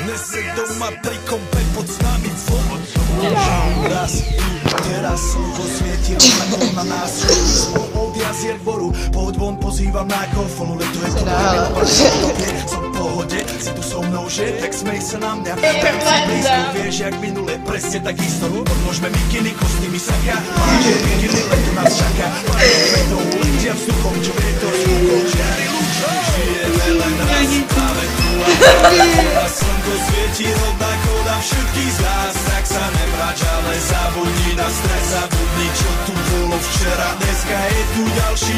Nese doma pri kompe pod nami zvon. Raz, teraz slnko svieti rovnako na nás. Od jazier dvoru, poď von, pozývam na kofonu. Leto je to dobré, som v pohode, si tu so mnou, že? Tak smej sa na mňa. Tak si blízko, vieš, jak minule, presne tak isto. Odložme mikiny, kostýmy saka. Máže mikiny, leto nás čaká. Pár kvetov, letia vzduchom, čo vietor zvukol. Žiari lúčom, žijeme len raz, práve tu a slnko svieti rovnako na všetkých z nás. Tak sa nevráť, ale zabudni na stres, zabudni, čo tu bolo včera. Dneska je tu ďalší